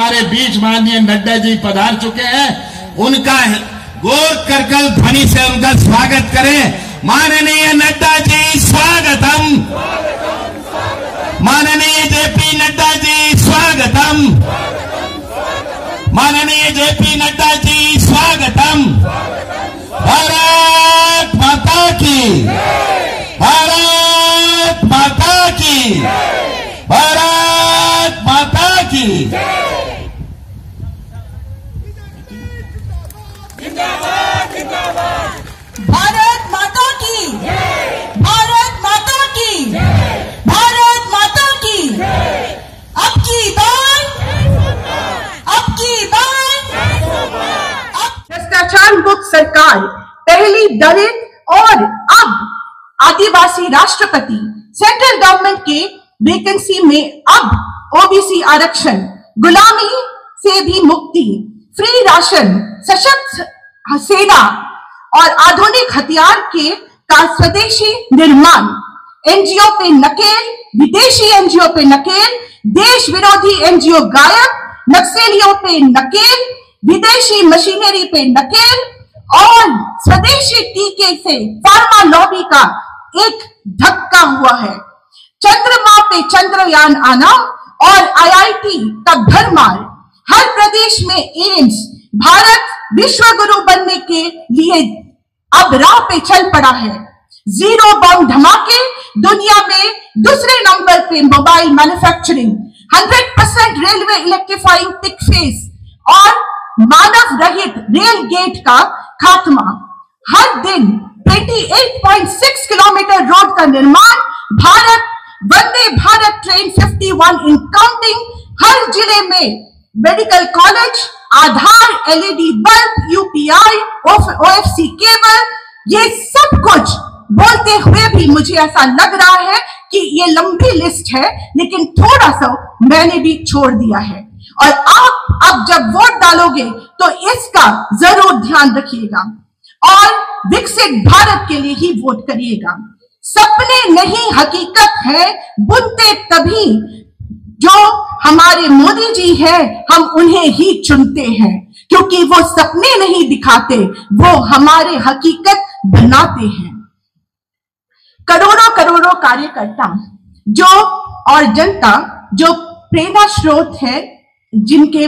हमारे बीच माननीय नड्डा जी पधार चुके हैं, उनका गोर करकल ध्वनि से उनका स्वागत करें। माननीय नड्डा जी स्वागतम, माननीय जेपी नड्डा जी स्वागतम, माननीय जेपी नड्डा जी स्वागतम। भारत माता की, भारत माता की, भारत माता की। भारत माता की, भारत माता की, भारत माता की। अब की बार, अब की बार, भ्रष्टाचार मुक्त सरकार, पहली दलित और अब आदिवासी राष्ट्रपति, सेंट्रल गवर्नमेंट के वैकेंसी में अब ओबीसी आरक्षण, गुलामी से भी मुक्ति, फ्री राशन, सशक्त सेना और आधुनिक हथियार का स्वदेशी निर्माण, एनजीओ पे नकेल, विदेशी एनजीओ पे नकेल, देश विरोधी एनजीओ गायब, नक्सलियों पे नकेल, विदेशी मशीनरी पे नकेल और स्वदेशी टीके से फार्मा लॉबी का एक धक्का हुआ है। चंद्रमा पे चंद्रयान आना और आईआईटी का भरमार, हर प्रदेश में एम्स, भारत विश्व गुरु बनने के लिए अब राह पे चल पड़ा है। जीरो बम धमाके, दुनिया में दूसरे नंबर पे मोबाइल मैन्युफैक्चरिंग, 100% रेलवे इलेक्ट्रीफाइंग टिक फेस और मानव रहित रेल गेट का खात्मा, हर दिन 28.6 किलोमीटर रोड का निर्माण, Bharat Vande Bharat train 51 in counting, हर जिले में medical college, Aadhaar, LED bulb, UPI, OFC cable, ये सब कुछ बोलते हुए भी मुझे ऐसा लग रहा है कि ये लंबी लिस्ट है, लेकिन थोड़ा सा मैंने भी छोड़ दिया है। और आप अब जब वोट डालोगे तो इसका जरूर ध्यान रखिएगा और विकसित भारत के लिए ही वोट करिएगा। सपने नहीं हकीकत है, बुनते तभी जो हमारे मोदी जी हैं, हम उन्हें ही चुनते हैं, क्योंकि वो सपने नहीं दिखाते, वो हमारे हकीकत बनाते हैं। करोड़ों करोड़ों कार्यकर्ता जो और जनता जो प्रेरणा स्रोत है, जिनके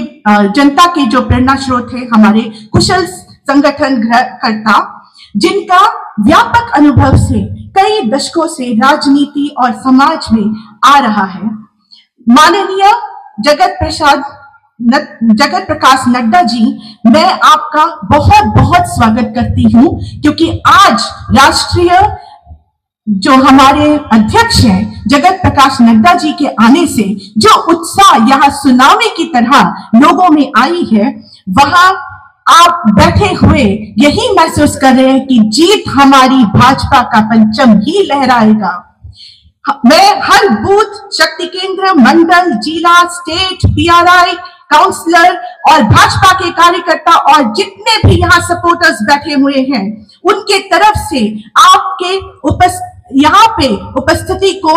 जनता के जो प्रेरणा स्रोत है, हमारे कुशल संगठन कर्ता, जिनका व्यापक अनुभव से कई दशकों से राजनीति और समाज में आ रहा है। माननीय जगत प्रकाश नड्डा जी, मैं आपका बहुत बहुत स्वागत करती हूं, क्योंकि आज राष्ट्रीय जो हमारे अध्यक्ष हैं जगत प्रकाश नड्डा जी के आने से जो उत्साह यहाँ सुनामी की तरह लोगों में आई है, वहां आप बैठे हुए यही महसूस कर रहे हैं कि जीत हमारी भाजपा का परचम ही लहराएगा। मैं हर बूथ, शक्ति केंद्र, मंडल, जिला, स्टेट, पीआरआई, काउंसलर और भाजपा के कार्यकर्ता और जितने भी यहाँ सपोर्टर्स बैठे हुए हैं, उनके तरफ से आपके यहाँ पे उपस्थिति को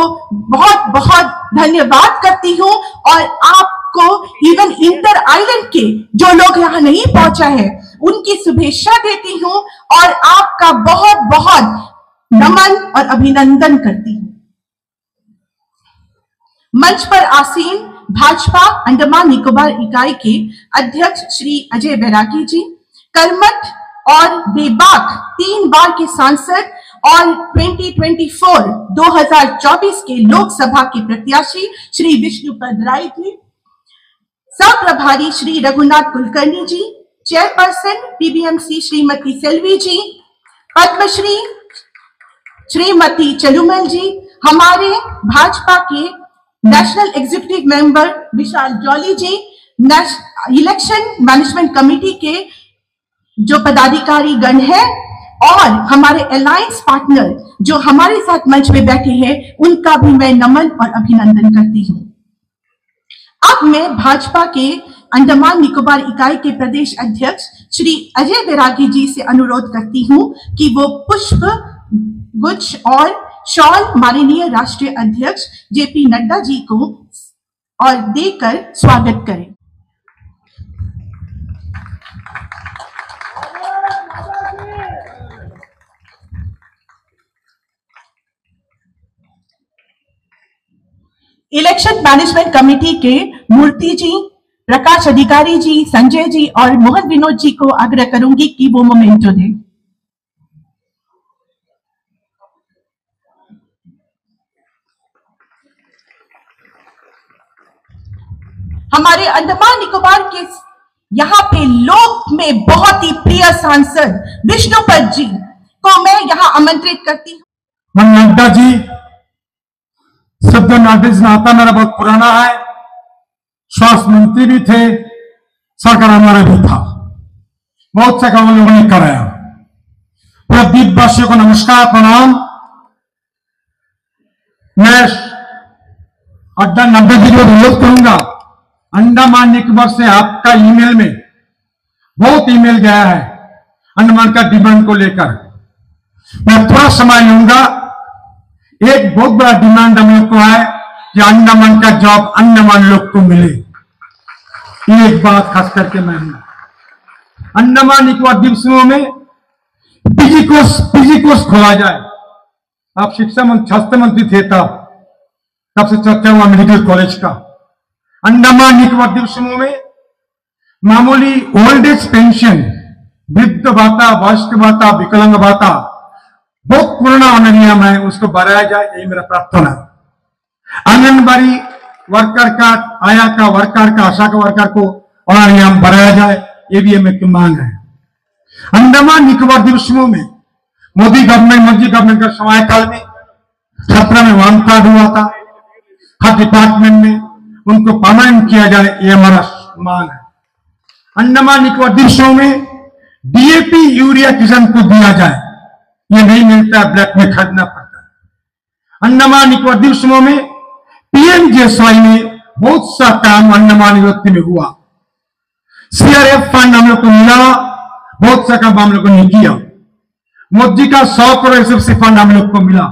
बहुत बहुत धन्यवाद करती हूँ। और आपको इवन इंटर आइलैंड के जो लोग यहाँ नहीं पहुंचा है, उनकी शुभेच्छा देती हूँ और आपका बहुत बहुत नमन और अभिनंदन करती हूँ। मंच पर आसीन भाजपा अंडमान निकोबार इकाई के अध्यक्ष श्री अजय बैरागी जी, कर्मठ और बेबाक 3 बार के सांसद और 2024 के लोकसभा के प्रत्याशी श्री विष्णुपद राय जी, सह प्रभारी श्री रघुनाथ कुलकर्णी जी, चेयरपर्सन पीबीएमसी श्रीमती सेल्वी जी, पद्मश्री श्रीमती चलुमल जी, हमारे भाजपा के नेशनल एग्जीक्यूटिव मेंबर विशाल जॉली जी, इलेक्शन मैनेजमेंट कमेटी के जो पदाधिकारी गण हैं और हमारे अलायंस पार्टनर जो हमारे साथ मंच में बैठे हैं, उनका भी मैं नमन और अभिनंदन करती हूं। अब मैं भाजपा के अंडमान निकोबार इकाई के प्रदेश अध्यक्ष श्री अजय बैरागी जी से अनुरोध करती हूं कि वो पुष्प गुच्छ और शॉल माननीय राष्ट्रीय अध्यक्ष जेपी नड्डा जी को और देकर स्वागत करें। इलेक्शन मैनेजमेंट कमेटी के मूर्ति जी, प्रकाश अधिकारी जी, संजय जी और मोहन विनोद जी को आग्रह करूंगी कि वो मोमेंटो दें। हमारे अंडमान निकोबार के यहाँ पे लोक में बहुत ही प्रिय सांसद विष्णुपद जी को मैं यहाँ आमंत्रित करती हूँ। नड्डा जी, सद्य नाट्य नाता मेरा बहुत पुराना है, स्वास्थ्य मंत्री भी थे, सरकार हमारा भी था, बहुत से काम लोगों ने कराया। पूरा द्वीपवासियों को नमस्कार प्रणाम। मैं अड्डा नड्डा जी को अनुरोध करूंगा, अंडमान निकोबार से आपका ईमेल में बहुत ईमेल गया है अंडमान का डिमांड को लेकर। मैं थोड़ा समय लूंगा। एक बहुत बड़ा डिमांड हम लोग को है कि अंडमान का जॉब अंडमान लोग को मिले। ये एक बात खास करके मैं अंडमान निकोबार द्वीप समूह में पीजी कोर्स खोला जाए। आप स्वास्थ्य मंत्री थे तब से चर्चा हुआ मेडिकल कॉलेज का। अंडमान निकोबार द्वीप समूह में मामूली ओल्ड एज पेंशन, वृद्ध भाता, वयस्क भाता, विकलांग भाता बहुत पुराना होना नियम है, उसको बढ़ाया जाए, यही मेरा प्रार्थना है। आंगनबाड़ी वर्कर का, आया का वर्कर का, आशा का वर्कर को और नियम बढ़ाया जाए, ये भी हमें की मांग है। अंडमान निकोबार द्वीप समूह में मोदी गवर्नमेंट का समयकाल में 17 में वाम कार्ड हुआ था, हर डिपार्टमेंट में उनको परमानेंट किया जाए, ये हमारा मांग है। अंडमान निकोबार द्वीप समूह में डीएपी यूरिया किसान को दिया जाए, ये नहीं मिलता है, ब्लैक में खरीदना पड़ता है। अंडमान निकोबार द्वीप समूह में पीएमजीएसवाई में बहुत सा काम अंडमान निकोबार में हुआ। सीआरएफ फंड हम लोग को मिला, बहुत सा काम हम लोग को नहीं किया। मोदी का 100 करोड़ एसएफसी फंड हम लोग को मिला,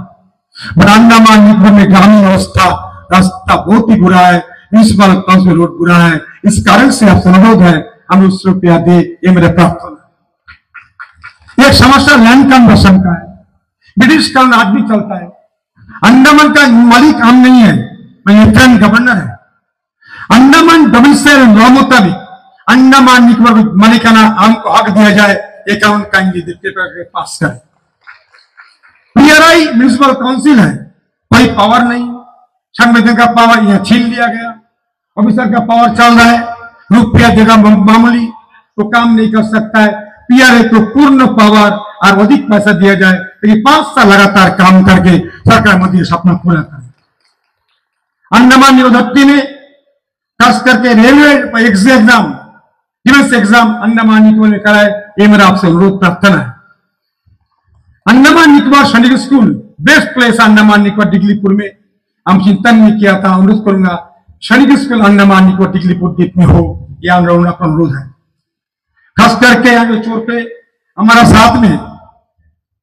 बट अंडमान निकोबार में ग्रामीण रास्ता बहुत ही बुरा है, म्यूनिसिपल काउंसिल रोड बुरा है। इस कारण से आपसे अनुरोध है, हम उस रुपया दे, ये मेरा प्रार्थना है। एक समस्या लैंड कन्वर्शन का है, ब्रिटिश कानून आज भी चलता है। अंडमान का मालिक हम नहीं है, मैं लेफ्टिनेंट गवर्नर है। अंडमान डोमिसाइल लॉ मुताबिक अंडमान निकोबार मालिकाना हमको हक दिया जाए, ये कानून का के पास करें। पीआरआई म्यूनिसिपल काउंसिल है, कोई पावर नहीं, संविधान का पावर यहां छीन लिया गया, ऑफिसर का पावर चल रहा है, रुपया देगा मामूली तो काम नहीं कर सकता है। पीआरआई को पूर्ण पावर और अधिक पैसा दिया जाए, लेकिन 5 साल लगातार काम करके सरकार मोदी सपना पूरा करे। अंडमान निकोबार में खास करके railway exam, defence exam Andaman Nicobar में कराए, ये मेरा आपसे अनुरोध प्रार्थना है। अंडमान निकोबार सैनिक school best place Andaman Nicobar Diglipur में हम चिंतन नहीं किया था, अनुरोध करूंगा सैनिक स्कूल अंडमान निकोबार डिगलीपुर द्वीप में हो, यह अनुरोध है। खास करके आगे चोर पे हमारा साथ में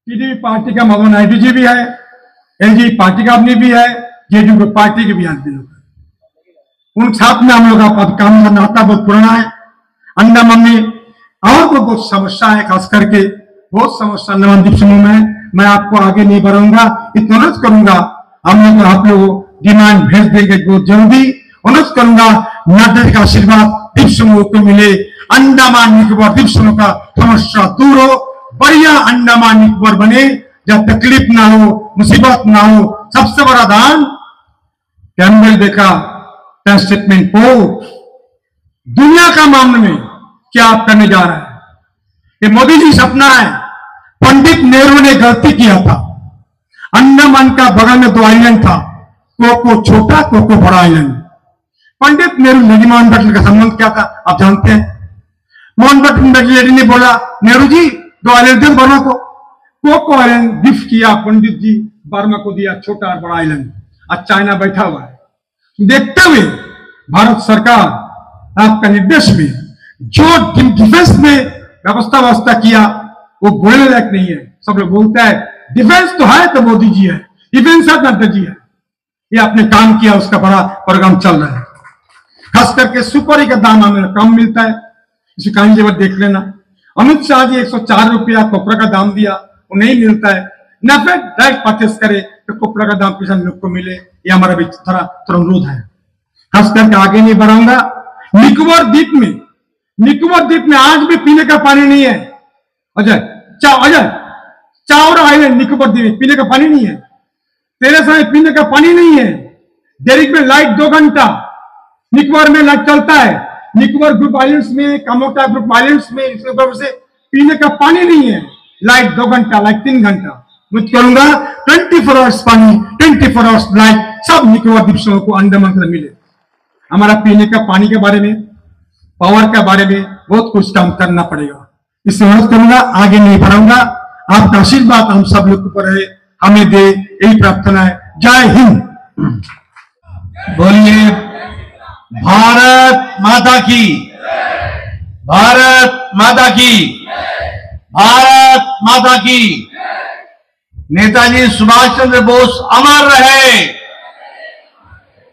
टीडीपी पार्टी का मदन नायडू जी भी है, एलजेपी पार्टी का आदमी भी है, जेडीयू पार्टी के भी आदमी लोग, उन साथ में हम लोग का काम का नाता बहुत पुराना है। अंडमान में और बहुत समस्या है, खास करके बहुत समस्या अंडमान द्वीप समूह में। मैं आपको आगे नहीं बढ़ाऊंगा, इतना अनुरोध करूंगा, हम लोग आप लोग डिमांड भेज देंगे बहुत जल्दी। अनुरोध करूंगा नड्डा का आशीर्वाद द्वीप समूह को मिले, अंडमान निकोबार द्वीप समूह का समस्या दूर हो, बढ़िया अंडमान निकोबार बने, जब तकलीफ ना हो, मुसीबत ना हो। सबसे बड़ा दान कैम्बेल देखा स्टेटमेंट हो, दुनिया का मामले में क्या आप करने जा रहे हैं? ये मोदी जी सपना है। पंडित नेहरू ने गलती किया था, अंडमान का बगल में 2 आइलैंड था, कोको छोटा कोको बड़ा आइलैंड। पंडित नेहरू ने मोहन बटन का संबंध क्या था आप जानते हैं। मोहन बटन ने बोला नेहरू जी 2 आइलैंड दे बर्मा को, कोको आइलैंड गिफ्ट किया, पंडित जी बर्मा को दिया छोटा और बड़ा आइलैंड। आज चाइना बैठा हुआ है। देखते हुए भारत सरकार आपका निर्देश में जो डिफेंस में व्यवस्था किया वो बोलने लायक नहीं है। सब लोग बोलता है डिफेंस तो है तो मोदी जी है, डिफेंस है नड्डा जी है, ये आपने काम किया, उसका बड़ा प्रोग्राम चल रहा है। खास करके सुपारी का दाम हमें कम मिलता है, इसी कहीं जगह देख लेना। अमित शाह जी 104 रुपया कोपरा का दाम दिया, वो नहीं मिलता है। न फिर डायरेक्ट परचेस करे तो कपड़ा का दाम किसान लोग को मिले। ये हमारा भी थोड़ा अनुरोध है। खास करके आगे नहीं बढ़ाऊंगा। निकोबार द्वीप में आज भी पीने का पानी नहीं है। अजय चावर आइलैंड निकोबार द्वीप पीने का पानी नहीं है। तेरेसा में पीने का पानी नहीं है। डेरिक में लाइट 2 घंटा, निकोबार में लाइट चलता है। निकोबार ग्रुप आइलैंड्स में, कामोटा ग्रुप आइलैंड्स में से पीने का पानी नहीं है। लाइट 2 घंटा, लाइट 3 घंटा। मैं करूंगा 24 आवर्स पानी, 24 आवर्स लाइट सब निकोबार द्वीप समूह को अंडमान से मिले। हमारा पीने का पानी के बारे में, पावर के बारे में बहुत कुछ काम करना पड़ेगा। इससे अनुरोध करूंगा, आगे नहीं बढ़ाऊंगा। आपका आशीर्वाद हम सब लोग ऊपर है, हमें दे, यही प्रार्थना है। जय हिंद। बोलिए भारत माता की, भारत माता की, भारत माता की। नेताजी सुभाष चंद्र बोस अमर रहे,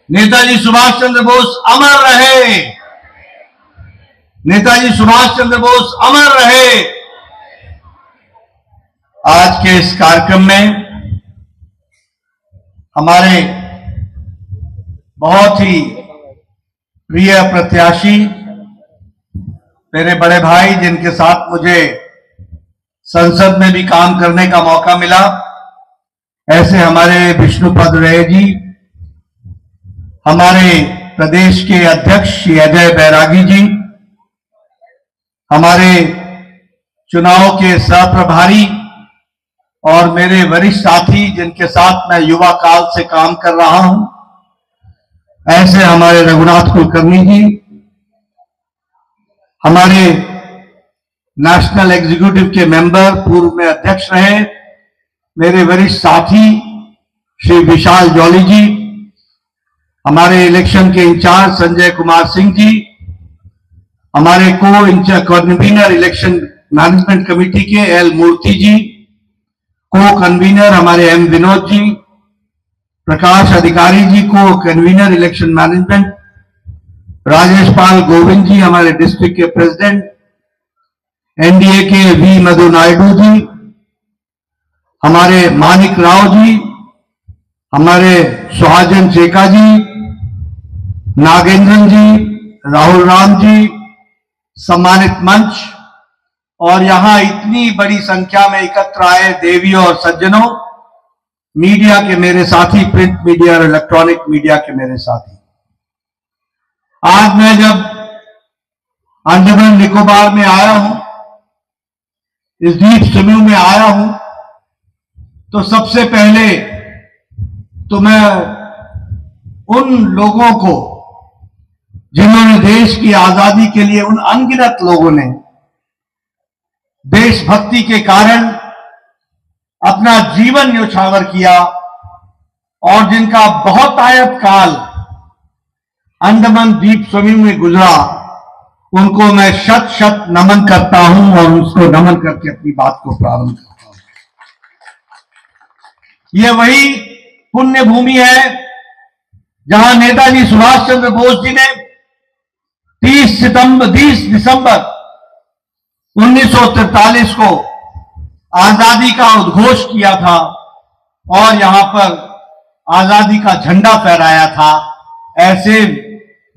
नेताजी सुभाष चंद्र बोस अमर रहे, नेताजी सुभाष चंद्र बोस अमर रहे। आज के इस कार्यक्रम में हमारे बहुत ही प्रिय प्रत्याशी, मेरे बड़े भाई, जिनके साथ मुझे संसद में भी काम करने का मौका मिला, ऐसे हमारे विष्णुपद राय जी, हमारे प्रदेश के अध्यक्ष श्री अजय बैरागी जी, हमारे चुनाव के सहप्रभारी और मेरे वरिष्ठ साथी जिनके साथ मैं युवा काल से काम कर रहा हूं, ऐसे हमारे रघुनाथ कुलकर्णी जी, हमारे नेशनल एग्जीक्यूटिव के मेंबर, पूर्व में अध्यक्ष रहे मेरे वरिष्ठ साथी श्री विशाल जौली जी, हमारे इलेक्शन के इंचार्ज संजय कुमार सिंह जी, हमारे कन्वीनर इलेक्शन मैनेजमेंट कमेटी के एल मूर्ति जी, को कन्वीनर हमारे एम विनोद जी, प्रकाश अधिकारी जी को कन्वीनर इलेक्शन मैनेजमेंट, राजेश पाल गोविंद जी हमारे डिस्ट्रिक्ट के प्रेसिडेंट, एनडीए के वी मधु नायडू जी, हमारे मानिक राव जी, हमारे सुहाजन चेका जी, नागेंद्रन जी, राहुल राम जी, सम्मानित मंच और यहां इतनी बड़ी संख्या में एकत्र आए देवियों और सज्जनों, मीडिया के मेरे साथी, प्रिंट मीडिया और इलेक्ट्रॉनिक मीडिया के मेरे साथी। आज मैं जब अंडमान निकोबार में आया हूं, इस द्वीप समूह में आया हूं, तो सबसे पहले तो मैं उन लोगों को जिन्होंने देश की आजादी के लिए, उन अनगिनत लोगों ने देशभक्ति के कारण अपना जीवन न्योछावर किया और जिनका बहुतायत काल अंडमान द्वीप समूह में गुजरा, उनको मैं शत शत नमन करता हूं और उसको नमन करके अपनी बात को प्रारंभ करता हूं। यह वही पुण्य भूमि है जहां नेताजी सुभाष चंद्र बोस जी ने 30 दिसंबर 1943 को आजादी का उद्घोष किया था और यहां पर आजादी का झंडा फहराया था। ऐसे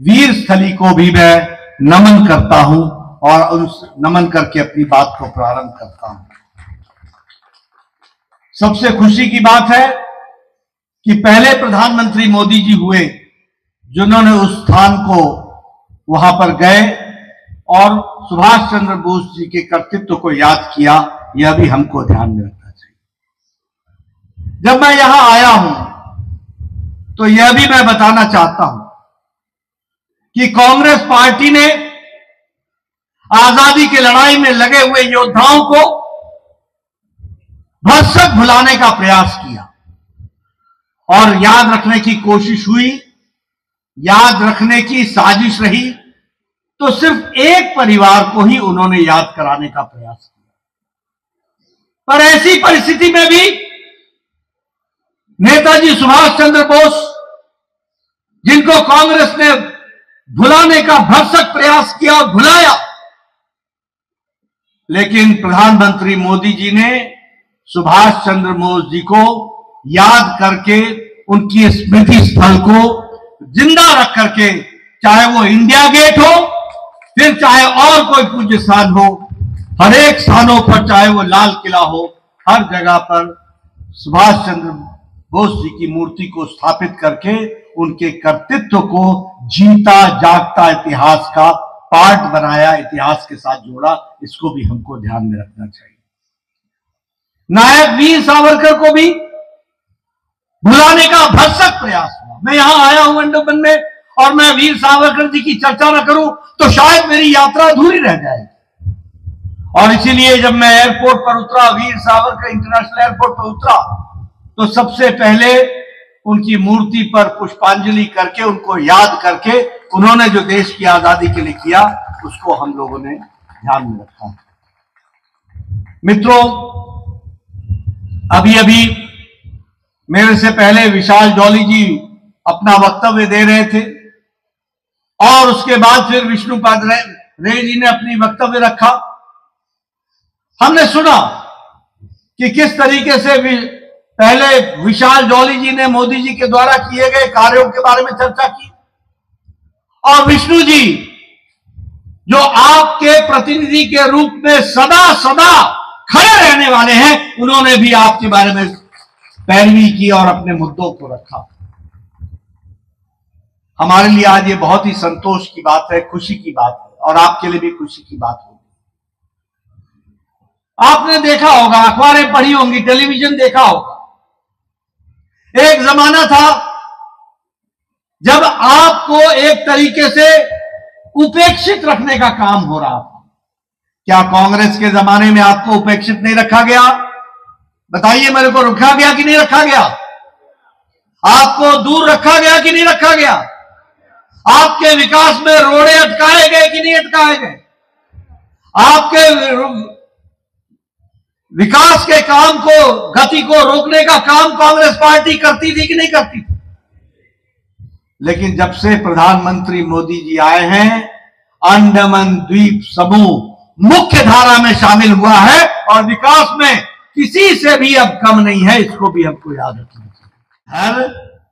वीर स्थली को भी मैं नमन करता हूं और उस नमन करके अपनी बात को प्रारंभ करता हूं। सबसे खुशी की बात है कि पहले प्रधानमंत्री मोदी जी हुए जिन्होंने उस स्थान को वहां पर गए और सुभाष चंद्र बोस जी के कर्तृत्व को याद किया। यह भी हमको ध्यान में रखना चाहिए। जब मैं यहां आया हूं तो यह भी मैं बताना चाहता हूं कि कांग्रेस पार्टी ने आजादी की लड़ाई में लगे हुए योद्धाओं को भरसक भुलाने का प्रयास किया और याद रखने की कोशिश हुई, याद रखने की साजिश रही, तो सिर्फ एक परिवार को ही उन्होंने याद कराने का प्रयास किया। पर ऐसी परिस्थिति में भी नेताजी सुभाष चंद्र बोस, जिनको कांग्रेस ने भुलाने का भरसक प्रयास किया, भुलाया, लेकिन प्रधानमंत्री मोदी जी ने सुभाष चंद्र बोस जी को याद करके उनकी स्मृति स्थल को जिंदा रख करके, चाहे वो इंडिया गेट हो, फिर चाहे और कोई पूज्य स्थान हो, हर एक स्थानों पर, चाहे वो लाल किला हो, हर जगह पर सुभाष चंद्र बोस जी की मूर्ति को स्थापित करके उनके कर्तृत्व को जीता जागता इतिहास का पार्ट बनाया, इतिहास के साथ जोड़ा। इसको भी हमको ध्यान में रखना चाहिए। नायक वीर सावरकर को भी भुलाने का भरसक प्रयास हुआ। मैं यहां आया हूं अंडमान में, और मैं वीर सावरकर जी की चर्चा न करूं तो शायद मेरी यात्रा अधूरी रह जाएगी। और इसीलिए जब मैं एयरपोर्ट पर उतरा, वीर सावरकर इंटरनेशनल एयरपोर्ट पर उतरा, तो सबसे पहले उनकी मूर्ति पर पुष्पांजलि करके, उनको याद करके, उन्होंने जो देश की आजादी के लिए किया उसको हम लोगों ने ध्यान में रखा। मित्रों, अभी अभी मेरे से पहले विशाल जॉली जी अपना वक्तव्य दे रहे थे, और उसके बाद फिर विष्णुपाद रे जी ने अपनी वक्तव्य रखा। हमने सुना कि किस तरीके से पहले विशाल जॉली जी ने मोदी जी के द्वारा किए गए कार्यों के बारे में चर्चा की, और विष्णु जी जो आपके प्रतिनिधि के रूप में सदा सदा खड़े रहने वाले हैं, उन्होंने भी आपके बारे में पैरवी की और अपने मुद्दों को रखा। हमारे लिए आज ये बहुत ही संतोष की बात है, खुशी की बात है, और आपके लिए भी खुशी की बात होगी। आपने देखा होगा, अखबारें पढ़ी होंगी, टेलीविजन देखा होगा, एक जमाना था जब आपको एक तरीके से उपेक्षित रखने का काम हो रहा था। क्या कांग्रेस के जमाने में आपको उपेक्षित नहीं रखा गया? बताइए मेरे को, रखा गया कि नहीं रखा गया? आपको दूर रखा गया कि नहीं रखा गया? आपके विकास में रोड़े अटकाए गए कि नहीं अटकाए गए? आपके विकास के काम को, गति को रोकने का काम कांग्रेस पार्टी करती थी कि नहीं करती थी? लेकिन जब से प्रधानमंत्री मोदी जी आए हैं, अंडमान द्वीप समूह मुख्य धारा में शामिल हुआ है, और विकास में किसी से भी अब कम नहीं है। इसको भी हमको याद रखना चाहिए। हर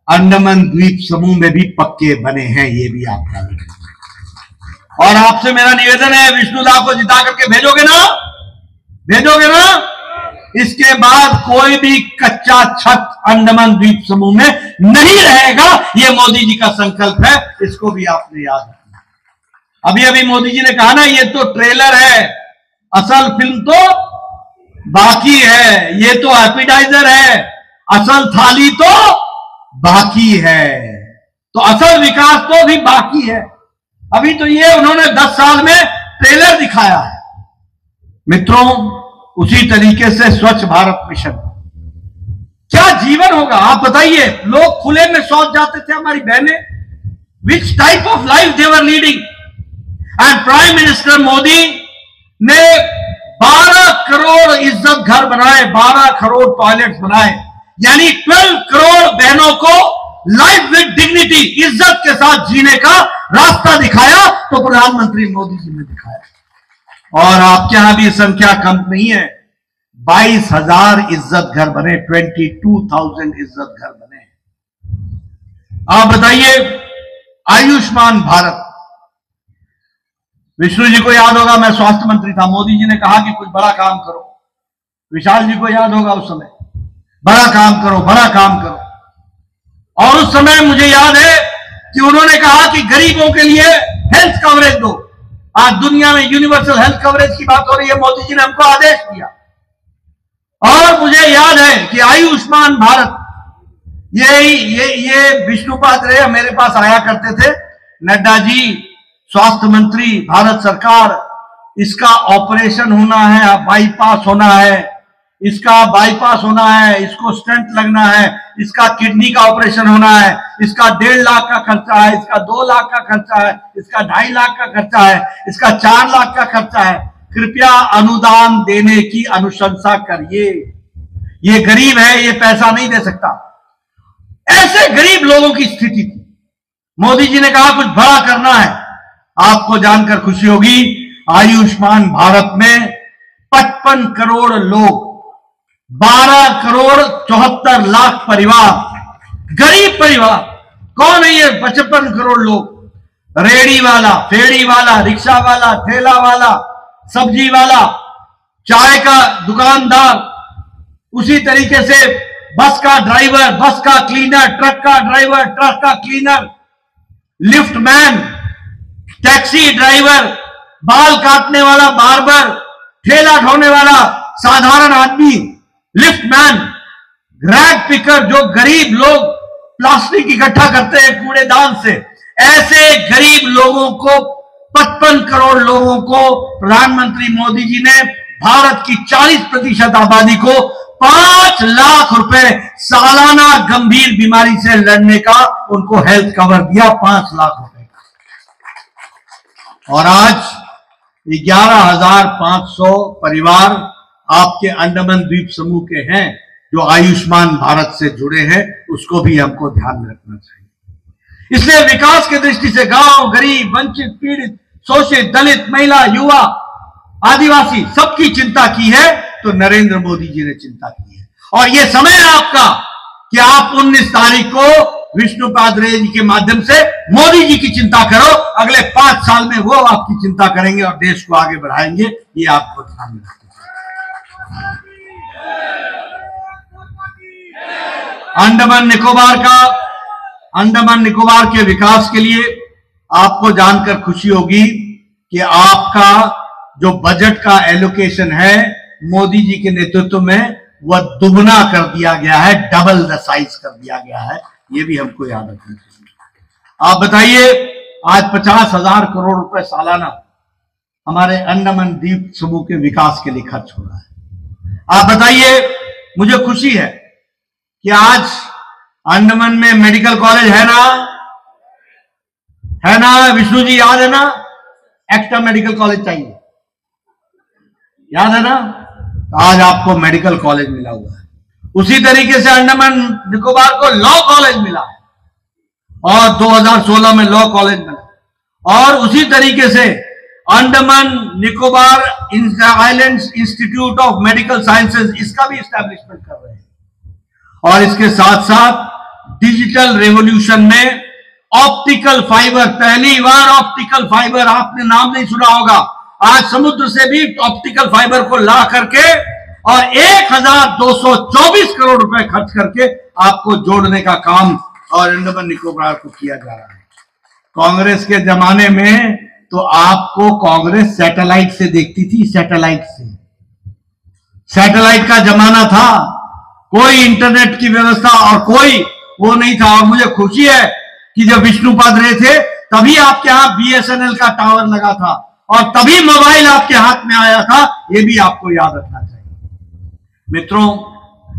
अंडमान द्वीप समूह में भी पक्के बने हैं, ये भी आप याद रखें। और आपसे मेरा निवेदन है, विष्णुदा को जिता करके भेजोगे ना? भेजोगे ना? इसके बाद कोई भी कच्चा छत अंडमान द्वीप समूह में नहीं रहेगा। ये मोदी जी का संकल्प है, इसको भी आपने याद रखना। अभी अभी मोदी जी ने कहा ना, ये तो ट्रेलर है, असल फिल्म तो बाकी है, ये तो एपिटाइजर है, असल थाली तो बाकी है। तो असल विकास तो भी बाकी है। अभी तो ये उन्होंने 10 साल में ट्रेलर दिखाया है। मित्रों, उसी तरीके से स्वच्छ भारत मिशन, क्या जीवन होगा आप बताइए? लोग खुले में शौच जाते थे, हमारी बहनें, which type of life they were leading. And prime minister Modi ने 12 करोड़ इज्जत घर बनाए, 12 करोड़ टॉयलेट्स बनाए, यानी 12 करोड़ बहनों को लाइफ विद डिग्निटी, इज्जत के साथ जीने का रास्ता दिखाया, तो प्रधानमंत्री मोदी जी ने दिखाया। और आपके यहां भी संख्या कम नहीं है, 22,000 इज्जत घर बने, 22,000 इज्जत घर बने। आप बताइए, आयुष्मान भारत, विष्णु जी को याद होगा, मैं स्वास्थ्य मंत्री था, मोदी जी ने कहा कि कुछ बड़ा काम करो। विशाल जी को याद होगा उस समय, बड़ा काम करो, बड़ा काम करो। और उस समय मुझे याद है कि उन्होंने कहा कि गरीबों के लिए हेल्थ कवरेज दो। आज दुनिया में यूनिवर्सल हेल्थ कवरेज की बात हो रही है, मोदी जी ने हमको आदेश दिया। और मुझे याद है कि आयुष्मान भारत, ये विष्णुपाद रे मेरे पास आया करते थे, नड्डा जी स्वास्थ्य मंत्री, भारत सरकार, इसका ऑपरेशन होना है, बाईपास होना है, इसका बाईपास होना है, इसको स्टेंट लगना है, इसका किडनी का ऑपरेशन होना है, इसका 1.5 लाख का खर्चा है, इसका 2 लाख का खर्चा है, इसका 2.5 लाख का खर्चा है, इसका 4 लाख का खर्चा है। कृपया अनुदान देने की अनुशंसा करिए। ये गरीब है, ये पैसा नहीं दे सकता। ऐसे गरीब लोगों की स्थिति थी। मोदी जी ने कहा कुछ बड़ा करना है। आपको जानकर खुशी होगी, आयुष्मान भारत में 55 करोड़ लोग 12 करोड़ 74 लाख परिवार, गरीब परिवार। कौन है ये 55 करोड़ लोग? रेड़ी वाला, फेड़ी वाला, रिक्शा वाला, ठेला वाला, सब्जी वाला, चाय का दुकानदार, उसी तरीके से बस का ड्राइवर, बस का क्लीनर, ट्रक का ड्राइवर, ट्रक का cleaner, lift man, taxi driver, बाल काटने वाला बार्बर, ठेला ढोने वाला साधारण आदमी, लिफ्ट मैन, ग्रैब पिकर, जो गरीब लोग प्लास्टिक इकट्ठा करते हैं कूड़ेदान से, ऐसे गरीब लोगों को 55 करोड़ लोगों को प्रधानमंत्री मोदी जी ने भारत की 40% आबादी को 5 लाख रुपए सालाना गंभीर बीमारी से लड़ने का उनको हेल्थ कवर दिया, 5 लाख रुपए का। और आज 11,500 परिवार आपके अंडमान द्वीप समूह के हैं जो आयुष्मान भारत से जुड़े हैं, उसको भी हमको ध्यान में रखना चाहिए। इसलिए विकास की दृष्टि से गांव, गरीब, वंचित, पीड़ित, शोषित, दलित, महिला, युवा, आदिवासी सबकी चिंता की है तो नरेंद्र मोदी जी ने चिंता की है। और यह समय है आपका कि आप 19 तारीख को विष्णुपाद रे जी के माध्यम से मोदी जी की चिंता करो। अगले 5 साल में वो आपकी चिंता करेंगे और देश को आगे बढ़ाएंगे, ये आपको ध्यान में रखना चाहिए। अंडमान निकोबार के विकास के लिए आपको जानकर खुशी होगी कि आपका जो बजट का एलोकेशन है मोदी जी के नेतृत्व में वह दुगना कर दिया गया है, डबल द साइज कर दिया गया है। ये भी हमको याद रखना चाहिए। आप बताइए, आज 50,000 करोड़ रुपए सालाना हमारे अंडमान द्वीप समूह के विकास के लिए खर्च हो रहा है। आप बताइए, मुझे खुशी है कि आज अंडमान में मेडिकल कॉलेज है ना विष्णु जी, याद है ना? एक्स्ट्रा मेडिकल कॉलेज चाहिए, याद है ना? तो आज आपको मेडिकल कॉलेज मिला हुआ है। उसी तरीके से अंडमान निकोबार को लॉ कॉलेज मिला है और 2016 में लॉ कॉलेज मिला। और उसी तरीके से Andaman Nicobar islands institute of medical sciences, इसका भी एस्टैब्लिशमेंट कर रहे हैं। और इसके साथ साथ डिजिटल रेवोल्यूशन में ऑप्टिकल फाइबर, पहली बार ऑप्टिकल फाइबर, आपने नाम नहीं सुना होगा, आज समुद्र से भी ऑप्टिकल फाइबर को ला करके और 1,224 करोड़ रुपए खर्च करके आपको जोड़ने का काम और अंडमान निकोबार को किया जा रहा है। कांग्रेस के जमाने में तो आपको कांग्रेस सैटेलाइट से देखती थी, सैटेलाइट का जमाना था, कोई इंटरनेट की व्यवस्था और कोई वो नहीं था। और मुझे खुशी है कि जब विष्णुपाद रे थे तभी आपके यहां BSNL का टावर लगा था और तभी मोबाइल आपके हाथ में आया था, ये भी आपको याद रखना चाहिए। मित्रों,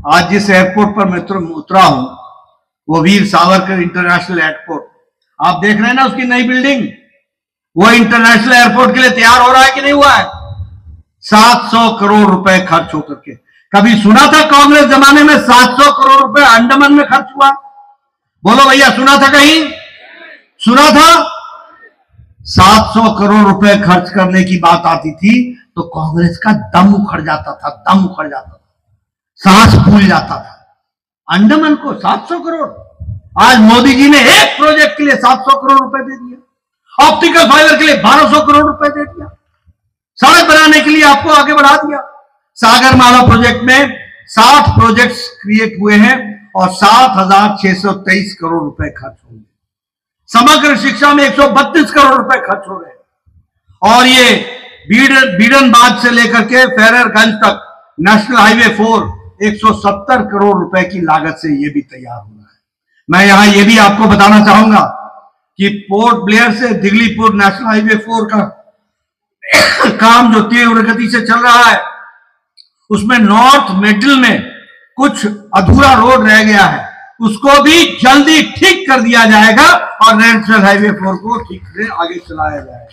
आज जिस एयरपोर्ट पर मैं उतरा हूं वो वीर सावरकर इंटरनेशनल एयरपोर्ट, आप देख रहे हैं ना उसकी नई बिल्डिंग, वो इंटरनेशनल एयरपोर्ट के लिए तैयार हो रहा है कि नहीं हुआ है? 700 करोड़ रुपए खर्च होकर के। कभी सुना था कांग्रेस जमाने में 700 करोड़ रुपए अंडमान में खर्च हुआ? बोलो भैया, सुना था कहीं? सुना था? 700 करोड़ रुपए खर्च करने की बात आती थी तो कांग्रेस का दम उखड़ जाता था, सांस फूल जाता था। अंडमान को 700 करोड़, आज मोदी जी ने एक प्रोजेक्ट के लिए 700 करोड़ रुपए दे दिया, ऑप्टिकल फाइबर के लिए 1200 करोड़ रुपए दे दिया, सड़क बनाने के लिए आपको आगे बढ़ा दिया। सागरमाला प्रोजेक्ट में 60 प्रोजेक्ट्स क्रिएट हुए हैं और 7,623 करोड़ रुपए खर्च होंगे। समग्र शिक्षा में 132 करोड़ रुपए खर्च हो रहे हैं। और ये बीडनबाद से लेकर के फैररगंज तक नेशनल हाईवे 4 170 करोड़ रुपए की लागत से ये भी तैयार हो रहा है। मैं यहां ये भी आपको बताना चाहूंगा कि पोर्ट ब्लेयर से दिगलीपुर नेशनल हाईवे 4 का काम जो तीव्र गति से चल रहा है, उसमें नॉर्थ मिडिल में कुछ अधूरा रोड रह गया है, उसको भी जल्दी ठीक कर दिया जाएगा और नेशनल हाईवे 4 को ठीक से आगे चलाया जाएगा।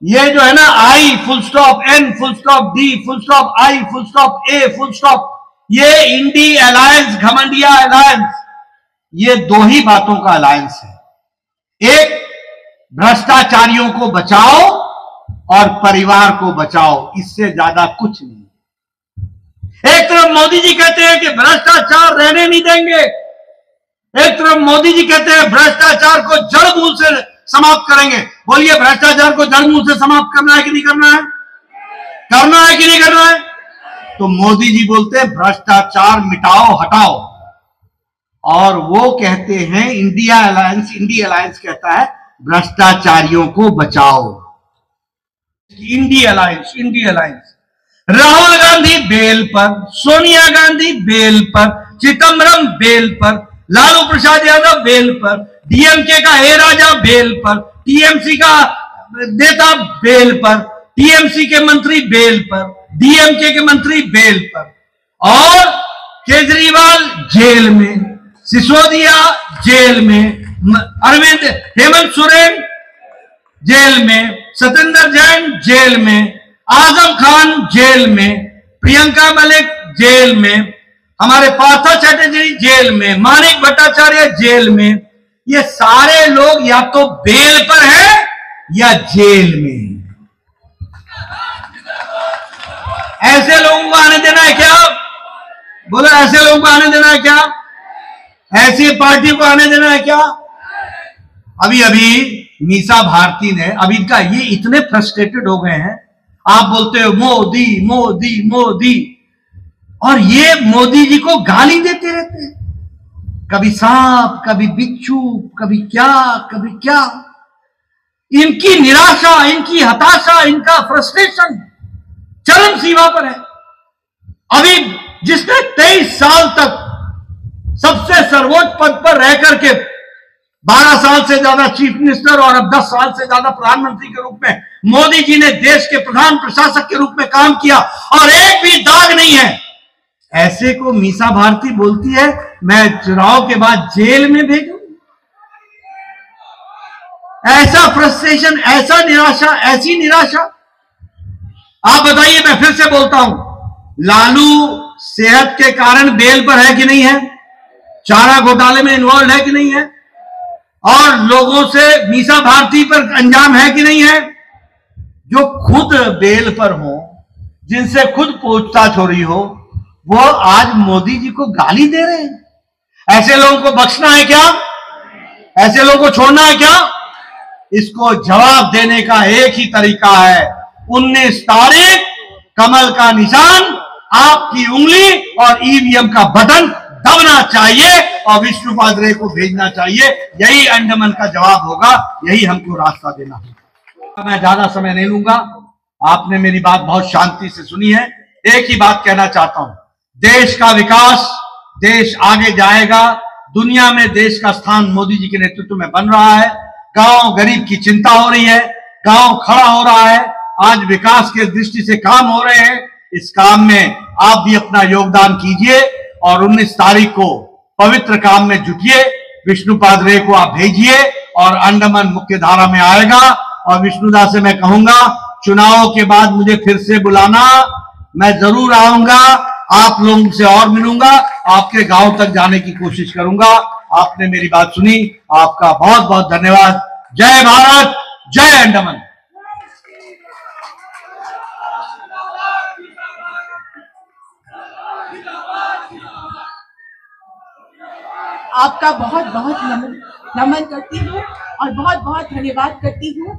ये जो है ना, I full stop, N full stop, D full stop, I full stop, A full stop, ये इंडी अलायंस, घमंडिया अलायंस, ये दो ही बातों का अलायंस है। एक, भ्रष्टाचारियों को बचाओ और परिवार को बचाओ, इससे ज्यादा कुछ नहीं। एक तरफ मोदी जी कहते हैं कि भ्रष्टाचार रहने नहीं देंगे, एक तरफ मोदी जी कहते हैं भ्रष्टाचार को जड़ मूल से समाप्त करेंगे। बोलिए, भ्रष्टाचार को जड़ मूल से समाप्त करना है कि नहीं करना है? करना है कि नहीं करना है? तो मोदी जी बोलते हैं भ्रष्टाचार मिटाओ, हटाओ, और वो कहते हैं इंडिया अलायंस कहता है भ्रष्टाचारियों को बचाओ। India alliance Rahul Gandhi bail पर, सोनिया गांधी बेल पर, चिदम्बरम बेल पर, लालू प्रसाद यादव बेल पर, डीएमके का ए राजा बेल पर, टीएमसी का नेता बेल पर, टीएमसी के मंत्री बेल पर, डीएमके के मंत्री बेल पर, और केजरीवाल जेल में, सिसोदिया जेल में, हेमंत सोरेन जेल में, सत्येंद्र जैन जेल में, आजम खान जेल में, प्रियंका मलिक जेल में, हमारे पार्थ चैटर्जी जेल में, मानिक भट्टाचार्य जेल में। ये सारे लोग या तो बेल पर हैं या जेल में। ऐसे लोगों को आने देना है क्या? बोलो, ऐसे लोगों को आने देना है क्या? ऐसी पार्टी को आने देना है क्या? अभी अभी मीसा भारती ने, अभी इनका ये इतने फ्रस्ट्रेटेड हो गए हैं, आप बोलते हो मोदी मोदी मोदी, और ये मोदी जी को गाली देते रहते हैं, कभी सांप, कभी बिच्छू, कभी क्या कभी क्या। इनकी निराशा, इनकी हताशा, इनका फ्रस्ट्रेशन चरम सीमा पर है। अभी जिसने 23 साल तक सबसे सर्वोच्च पद पर रह करके 12 साल से ज्यादा चीफ मिनिस्टर और अब 10 साल से ज्यादा प्रधानमंत्री के रूप में मोदी जी ने देश के प्रधान प्रशासक के रूप में काम किया और एक भी दाग नहीं है, ऐसे को मीसा भारती बोलती है मैं चुनाव के बाद जेल में भेजूं। ऐसा फ्रस्ट्रेशन, ऐसा निराशा, ऐसी निराशा। आप बताइए, मैं फिर से बोलता हूं, लालू सेहत के कारण बेल पर है कि नहीं है? चारा घोटाले में इन्वॉल्व है कि नहीं है? और लोगों से मीसा भारती पर अंजाम है कि नहीं है? जो खुद बेल पर हो, जिनसे खुद पूछताछ हो रही हो, वो आज मोदी जी को गाली दे रहे हैं। ऐसे लोगों को बख्शना है क्या? ऐसे लोगों को छोड़ना है क्या? इसको जवाब देने का एक ही तरीका है, 19 तारीख कमल का निशान, आपकी उंगली और ईवीएम का बटन दबना चाहिए और विष्णुपाद रे को भेजना चाहिए। यही अंडमान का जवाब होगा, यही हमको रास्ता देना होगा। मैं ज्यादा समय नहीं लूंगा, आपने मेरी बात बहुत शांति से सुनी है। एक ही बात कहना चाहता हूं, देश का विकास, देश आगे जाएगा, दुनिया में देश का स्थान मोदी जी के नेतृत्व में बन रहा है। गांव गरीब की चिंता हो रही है, गांव खड़ा हो रहा है, आज विकास के दृष्टि से काम हो रहे हैं। इस काम में आप भी अपना योगदान कीजिए और 19 तारीख को पवित्र काम में जुटिए। विष्णुपाद रे को आप भेजिए और अंडमान मुख्य धारा में आएगा। और विष्णुदा से मैं कहूंगा, चुनाव के बाद मुझे फिर से बुलाना, मैं जरूर आऊंगा, आप लोगों से और मिलूंगा, आपके गांव तक जाने की कोशिश करूंगा। आपने मेरी बात सुनी, आपका बहुत बहुत धन्यवाद। जय भारत, जय अंडमान। आपका बहुत बहुत नमन करती हूँ और बहुत बहुत धन्यवाद करती हूँ।